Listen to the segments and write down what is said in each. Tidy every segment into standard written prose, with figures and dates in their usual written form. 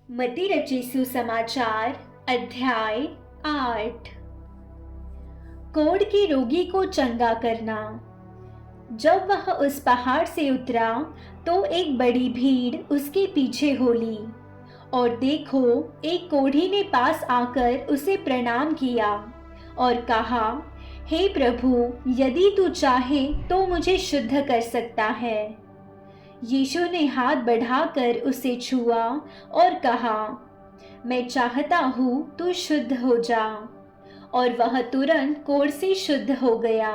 मती रची सुसमाचार अध्याय 8। कोढ़ के रोगी को चंगा करना। जब वह उस पहाड़ से उतरा तो एक बड़ी भीड़ उसके पीछे हो ली। और देखो, एक कोढ़ी ने पास आकर उसे प्रणाम किया और कहा, हे प्रभु, यदि तू चाहे तो मुझे शुद्ध कर सकता है। यीशु ने हाथ बढ़ाकर उसे छुआ और कहा, मैं चाहता हूँ तू शुद्ध हो जा। और वह तुरंत कोढ़ से शुद्ध हो गया।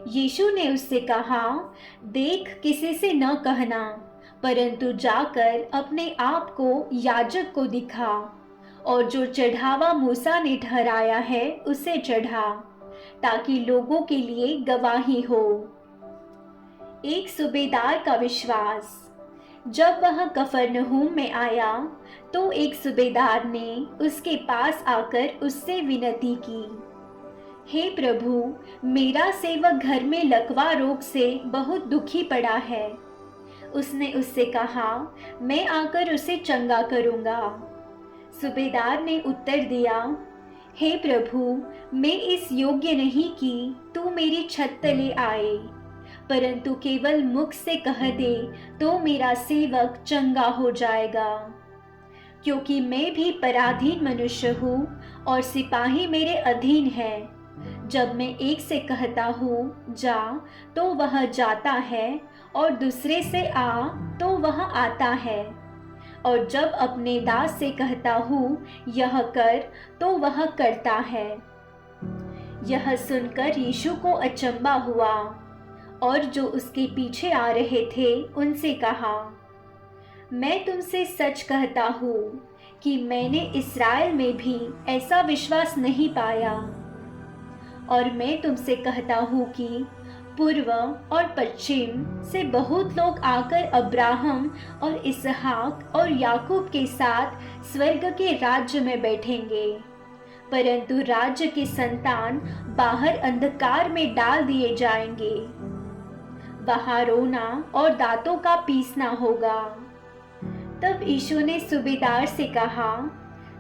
यीशु ने उससे कहा, देख, किसी से न कहना, परंतु जाकर अपने आप को याजक को दिखा और जो चढ़ावा मूसा ने ठहराया है उसे चढ़ा, ताकि लोगों के लिए गवाही हो। एक सूबेदार का विश्वास। जब वह कफरनहूम में आया तो एक सूबेदार ने उसके पास आकर उससे विनती की, हे प्रभु, मेरा सेवक घर में लकवा रोग से बहुत दुखी पड़ा है। उसने उससे कहा, मैं आकर उसे चंगा करूंगा। सूबेदार ने उत्तर दिया, हे प्रभु, मैं इस योग्य नहीं कि तू मेरी छत तले आए, परंतु केवल मुख से कह दे तो मेरा सेवक चंगा हो जाएगा। क्योंकि मैं भी पराधीन मनुष्य हूँ और सिपाही मेरे अधीन है। जब मैं एक से कहता हूँ जा, तो वह जाता है, और दूसरे से आ, तो वह आता है। और जब अपने दास से कहता हूँ यह कर, तो वह करता है। यह सुनकर यीशु को अचंभा हुआ और जो उसके पीछे आ रहे थे उनसे कहा, मैं तुमसे सच कहता हूँ कि मैंने इस्राएल में भी ऐसा विश्वास नहीं पाया। और मैं तुमसे कहता हूँ कि पूर्व और पश्चिम से बहुत लोग आकर अब्राहम और इसहाक और याकूब के साथ स्वर्ग के राज्य में बैठेंगे, परंतु राज्य के संतान बाहर अंधकार में डाल दिए जाएंगे। वहाँ रोना और दांतों का पीसना होगा। तब यीशु ने सूबेदार से कहा,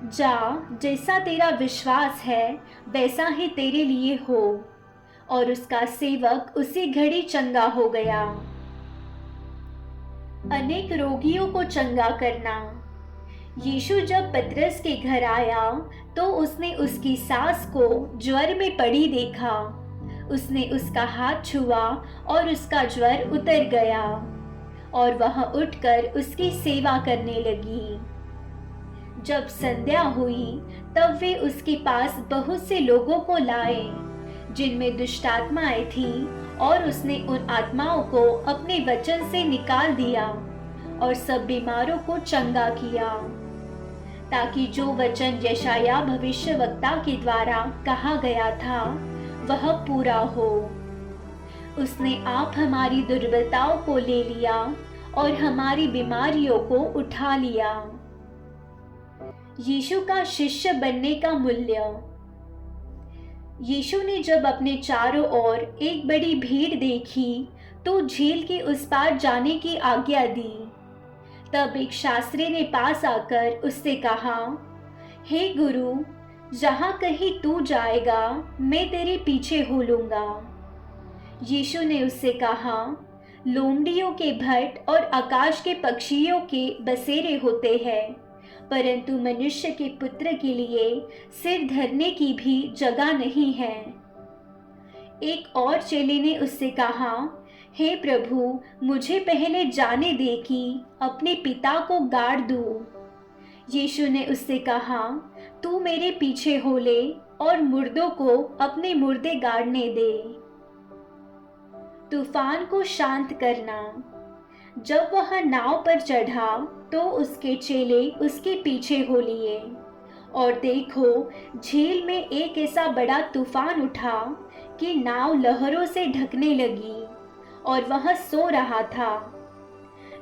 जा, जैसा तेरा विश्वास है वैसा ही तेरे लिए हो। और उसका सेवक उसी घड़ी चंगा हो गया। अनेक रोगियों को चंगा करना। यीशु जब पतरस के घर आया तो उसने उसकी सास को ज्वर में पड़ी देखा। उसने उसका हाथ छुआ और उसका ज्वर उतर गया और वह उठकर उसकी सेवा करने लगी। जब संध्या हुई तब वे उसके पास बहुत से लोगों को लाए जिनमें दुष्टात्माएं थीं, और उसने उन आत्माओं को अपने वचन से निकाल दिया और सब बीमारों को चंगा किया, ताकि जो वचन यशायाह भविष्यवक्ता के द्वारा कहा गया था वह पूरा हो। उसने आप हमारी दुर्बलताओं को ले लिया और हमारी बीमारियों को उठा लिया। यीशु का शिष्य बनने का मूल्य। यीशु ने जब अपने चारों ओर एक बड़ी भीड़ देखी तो झील के उस पार जाने की आज्ञा दी। तब एक शास्त्री ने पास आकर उससे कहा, हे गुरु, जहाँ कहीं तू जाएगा मैं तेरे पीछे हो लूंगा। यीशु ने उससे कहा, लोमड़ियों के भट्ट और आकाश के पक्षियों के बसेरे होते हैं, परंतु मनुष्य के पुत्र के लिए सिर धरने की भी जगह नहीं है। एक और चेले ने उससे कहा, हे प्रभु, मुझे पहले जाने दे कि अपने पिता को गाड़ दूं। यीशु ने उससे कहा, तू मेरे पीछे हो ले और मुर्दों को अपने मुर्दे गाड़ने दे। तूफान को शांत करना। जब वह नाव पर चढ़ा तो उसके चेले उसके पीछे हो लिए, और देखो, झील में एक ऐसा बड़ा तूफान उठा कि नाव लहरों से ढकने लगी और वह सो रहा था।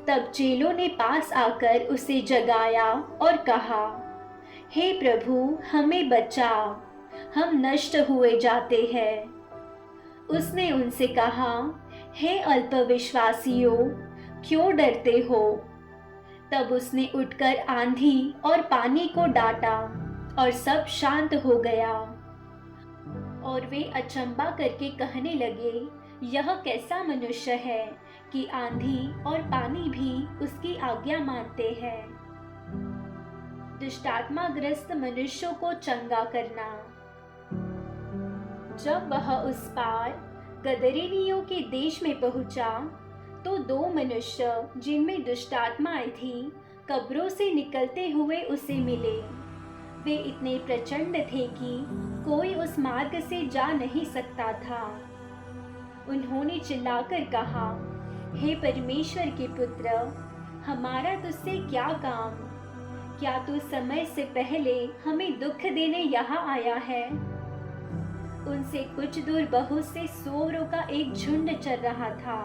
तब चेलों ने पास आकर उसे जगाया और कहा, हे प्रभु, हमें बचा, हम नष्ट हुए जाते हैं। उसने उनसे कहा, हे अल्पविश्वासियों, क्यों डरते हो? तब उसने उठकर आंधी और पानी को डांटा और सब शांत हो गया। और वे अचंभा करके कहने लगे, यह कैसा मनुष्य है कि आंधी और पानी भी उसकी आज्ञा मानते हैं। दुष्टात्माग्रस्त मनुष्यों को चंगा करना। जब वह उस पार गदरेनियों के देश में पहुंचा, तो दो मनुष्य जिनमें दुष्टात्माएं थीं, कब्रों से निकलते हुए उसे मिले। वे इतने प्रचंड थे कि कोई उस मार्ग से जा नहीं सकता था। उन्होंने चिल्लाकर कहा, हे परमेश्वर के पुत्र, हमारा तुझसे क्या काम? क्या तू समय से पहले हमें दुख देने यहाँ आया है? उनसे कुछ दूर बहुत से सूअरों का एक झुंड चल रहा था।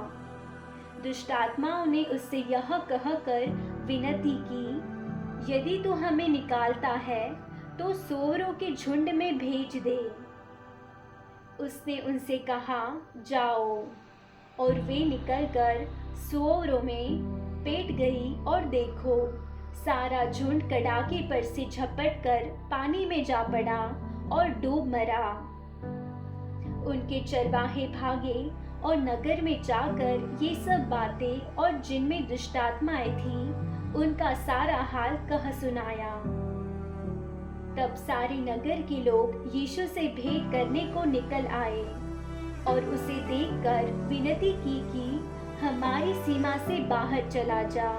दुष्टात्माओं ने उससे यह कहकर विनती की, यदि तू हमें निकालता है तो सूअरों के झुंड में भेज दे। उसने उनसे कहा, जाओ। और वे निकलकर सूअरों में पेट गई, और देखो, सारा झुंड कड़ाके पर से झपट कर पानी में जा पड़ा और डूब मरा। उनके चरवाहे भागे और नगर में जाकर ये सब बातें और जिनमें दुष्टात्माएं थीं, उनका सारा हाल कह सुनाया। तब सारे नगर के लोग यीशु से भेंट करने को निकल आए और उसे देखकर विनती की कि हमारी सीमा से बाहर चला जा।